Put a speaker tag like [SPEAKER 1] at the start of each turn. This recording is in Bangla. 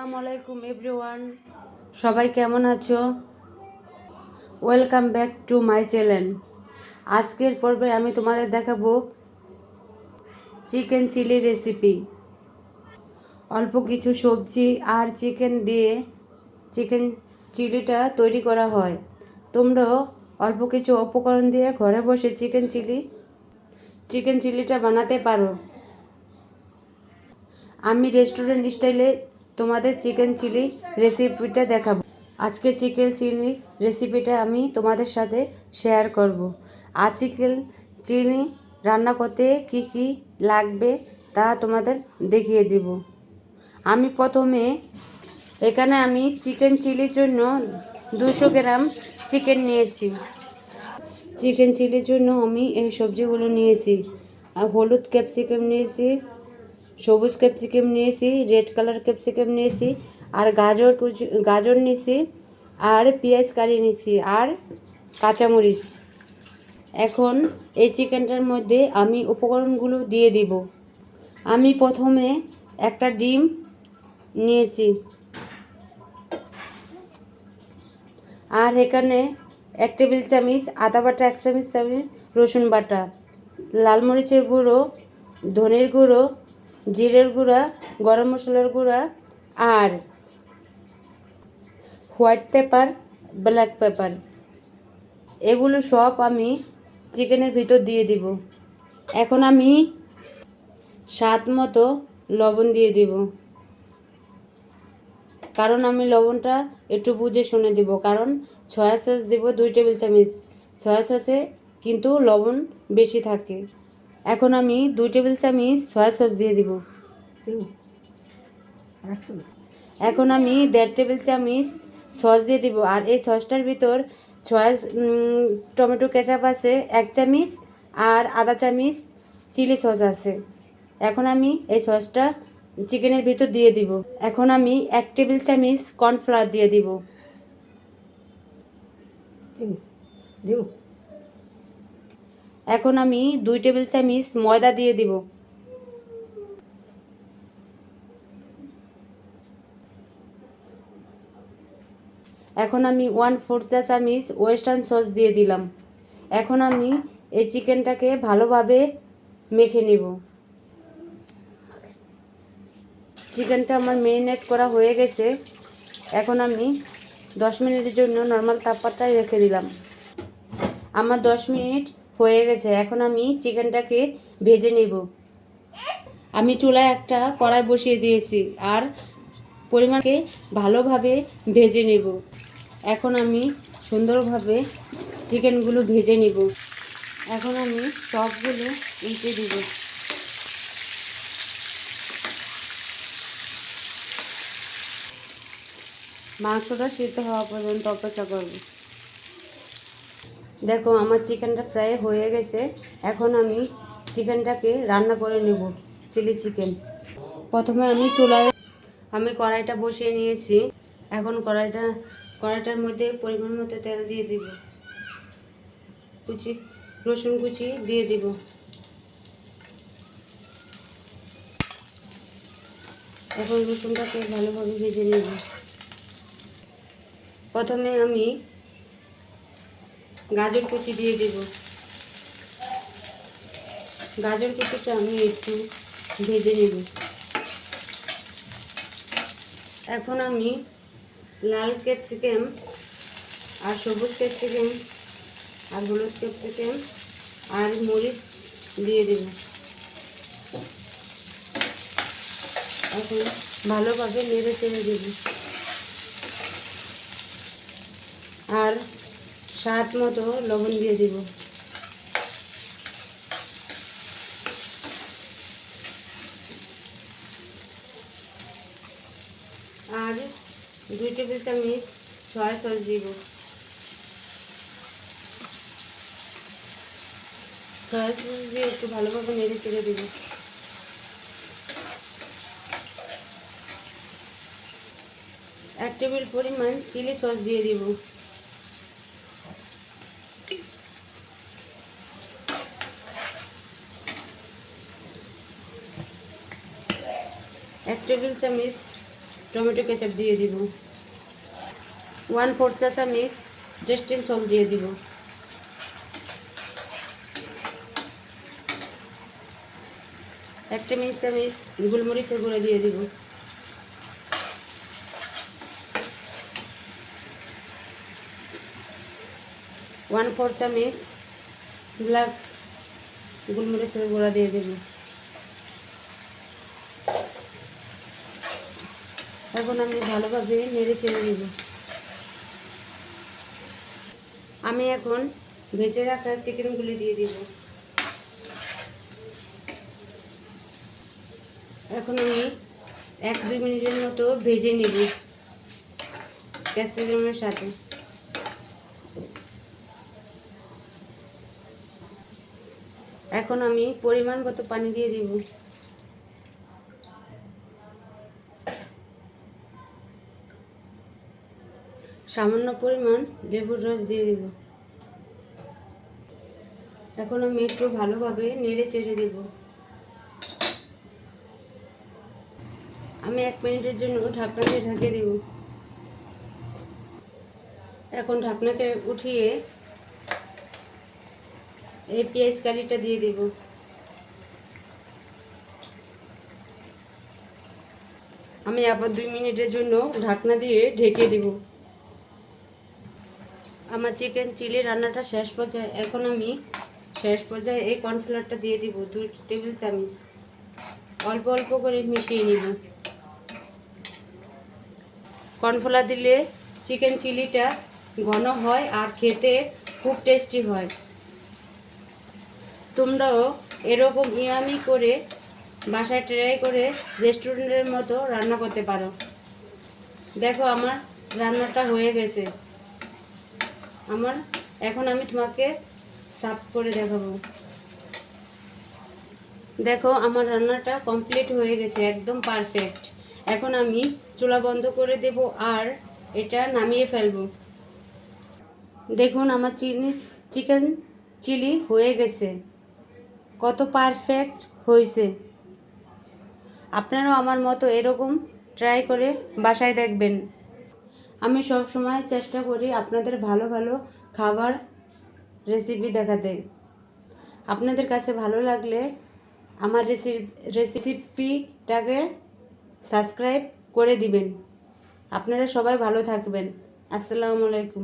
[SPEAKER 1] আসসালামু আলাইকুম এভরিওয়ান, সবাই কেমন আছো? Welcome back to my channel. আজকের পর্বে আমি তোমাদের দেখাবো চিকেন চিলি রেসিপি। অল্প কিছু সবজি আর চিকেন দিয়ে চিকেন চিলিটা তৈরি করা হয়। তোমরাও অল্প কিছু উপকরণ দিয়ে ঘরে বসে চিকেন চিলিটা বানাতে পারো। আমি রেস্টুরেন্ট স্টাইলে তোমাদের চিকেন চিলি রেসিপিটা দেখাবো। আজকে চিকেন চিলি রেসিপিটা আমি তোমাদের সাথে শেয়ার করব। আর চিকেন চিলি রান্না করতে কি কি লাগবে তা তোমাদের দেখিয়ে দিব। আমি প্রথমে এখানে চিকেন চিলির জন্য 200 গ্রাম চিকেন নিয়েছি। চিকেন চিলির জন্য আমি এই সবজিগুলো নিয়েছি। আর হলুদ ক্যাপসিকাম নিয়েছি, সবুজ ক্যাপসিকাম নিয়েছি, রেড কালার ক্যাপসিকাম নিয়েছি, আর গাজর নিয়েছি, আর পেঁয়াজ কারি নিয়েছি, আর কাঁচামরিচ। এখন এই চিকেনটার মধ্যে আমি উপকরণগুলো দিয়ে দিব। আমি প্রথমে একটা ডিম নিয়েছি, আর এখানে 1 টেবিল চামচ আদা বাটা, 1 চামচ রসুন বাটা, লাল মরিচের গুঁড়ো, ধনের গুঁড়ো, জিরের গুঁড়া, গরম মশলার গুঁড়া, আর হোয়াইট পেপার, ব্ল্যাক পেপার। এগুলো সব আমি চিকেনের ভিতর দিয়ে দিব। এখন আমি স্বাদ মতো লবণ দিয়ে দিব, কারণ আমি লবণটা একটু বুঝে শুনে দিব, কারণ সয়া সস দিব 2 টেবিল চামচ। সয়া সসে কিন্তু লবণ বেশি থাকে। এখন আমি 2 টেবিল চামচ সয়া সস দিয়ে দিব। এখন আমি 1.5 টেবিল চামচ সস দিয়ে দিব। আর এই সসটার ভিতর টমেটো কেচাপ আছে 1 চামচ, আর আধা চামচ চিলি সস আছে। এখন আমি এই সসটা চিকেনের ভিতর দিয়ে দিব। এখন আমি 1 টেবিল চামচ কর্নফ্লাওয়ার দিয়ে দিব। এখন আমি 2 টেবিল চামচ ময়দা দিয়ে দিব। এখন আমি 1/4 চা চামচ ওয়েস্টার্ন সস দিয়ে দিলাম। এখন আমি এই চিকেনটাকে ভালোভাবে মেখে নিব। চিকেনটা আমার মেরিনেট করা হয়ে গেছে। এখন আমি 10 মিনিটের জন্য নর্মাল তাপমাত্রায় রেখে দিলাম। আমার 10 মিনিট হয়ে গেছে। এখন আমি চিকেনটাকে ভেজে নেব। আমি চুলায় একটা কড়াই বসিয়ে দিয়েছি, আর পরিমাণকে ভালোভাবে ভেজে নেব। এখন আমি সুন্দরভাবে চিকেনগুলো ভেজে নিব। এখন আমি সবগুলো উল্টে দিব। মাংসটা সিদ্ধ হওয়া পর্যন্ত অপেক্ষা করব। দেখো আমার চিকেনটা ফ্রাই হয়ে গেছে। এখন আমি চিকেনটাকে রান্না করে নেব, চিলি চিকেন। প্রথমে আমি কড়াইটা বসিয়ে নিয়েছি। এখন কড়াইটার মধ্যে পরিমাণ মতো তেল দিয়ে দিব। রসুন কুচি দিয়ে দিব। এখন রসুনটাকে ভালোভাবে ভেজে নেব। প্রথমে আমি গাজর কুচি দিয়ে দিব। গাজর কুচিটা আমি একটু ভেজে নেব। এখন আমি লাল ক্যাপসিকাম, আর সবুজ ক্যাপসিকাম, আর হলুদ ক্যাপসিকাম, আর মরিচ দিয়ে দেব। এখন ভালোভাবে নেড়ে চেড়ে দেব। আর স্বাদ মতো লবণ দিয়ে দেব। আর 2 টেবিল চামচ সয়া সস দিব। সয়া সস দিয়ে একটু ভালোভাবে নেড়ে চেড়ে দেব। এক টেবিল পরিমাণ চিলি সস দিয়ে দিব। এক টেবিল চামচ টমেটো কেচাপ দিয়ে দিব। 1/4 চা চামচ ড্রেসিং সল্ট দিয়ে দিব। এক টেবিল চামচ গোলমরিচের গুঁড়া দিয়ে দিব। ওয়ান ফোর চামচ ব্ল্যাক গোলমরিচের গুঁড়া দিয়ে দেব। এখন আমি ভালোভাবে নেড়ে চেড়ে দেব। আমি এখন ভেজে রাখা চিকেনগুলি দিয়ে দিব। এখন আমি 1-2 মিনিটের মতো ভেজে নেব ক্যাপসিকামের সাথে। এখন আমি পরিমাণ মতো পানি দিয়ে দিব। সামান্য পরিমাণ লেবুর রস দিয়ে দিব। এখন আমি একটু ভালোভাবে নেড়ে চেড়ে দেব। আমি 1 মিনিটের জন্য ঢাকনা দিয়ে ঢেকে দেব। এখন ঢাকনাকে উঠিয়ে এই পেঁয়াজ কালিটা দিয়ে দেব। আমি আবার 2 মিনিটের জন্য ঢাকনা দিয়ে ঢেকে দেব। আমার চিকেন চিলি রান্নাটা শেষ পর্যায়ে। এখন আমি শেষ পর্যায়ে এই কর্নফ্লাওয়ারটা দিয়ে দিব 2 টেবিল চামচ। অল্প অল্প করে মিশিয়ে নেব। কর্নফ্লাওয়ার দিলে চিকেন চিলিটা ঘন হয় আর খেতে খুব টেস্টি হয়। তোমরাও এরকম ইয়ামি করে বাসায় ট্রাই করে রেস্টুরেন্টের মতো রান্না করতে পারো। দেখো আমার রান্নাটা হয়ে গেছে। এখন আমি তোমাকে সার্ভ করে দেখাবো। দেখো আমার রান্নাটা কমপ্লিট হয়ে গেছে, একদম পারফেক্ট। এখন আমি চুলা বন্ধ করে দেব আর এটা নামিয়ে ফেলবো। দেখুন আমার চিকেন চিলি হয়ে গেছে, কত পারফেক্ট হয়েছে। আপনারাও আমার মতো এরকম ট্রাই করে বাসায় দেখবেন। আমি সব সময় চেষ্টা করি আপনাদের ভালো ভালো খাবার রেসিপি দেখাতে। আপনাদের কাছে ভালো লাগলে আমার রেসিপিটাকে সাবস্ক্রাইব করে দিবেন। আপনারা সবাই ভালো থাকবেন। আসসালামু আলাইকুম।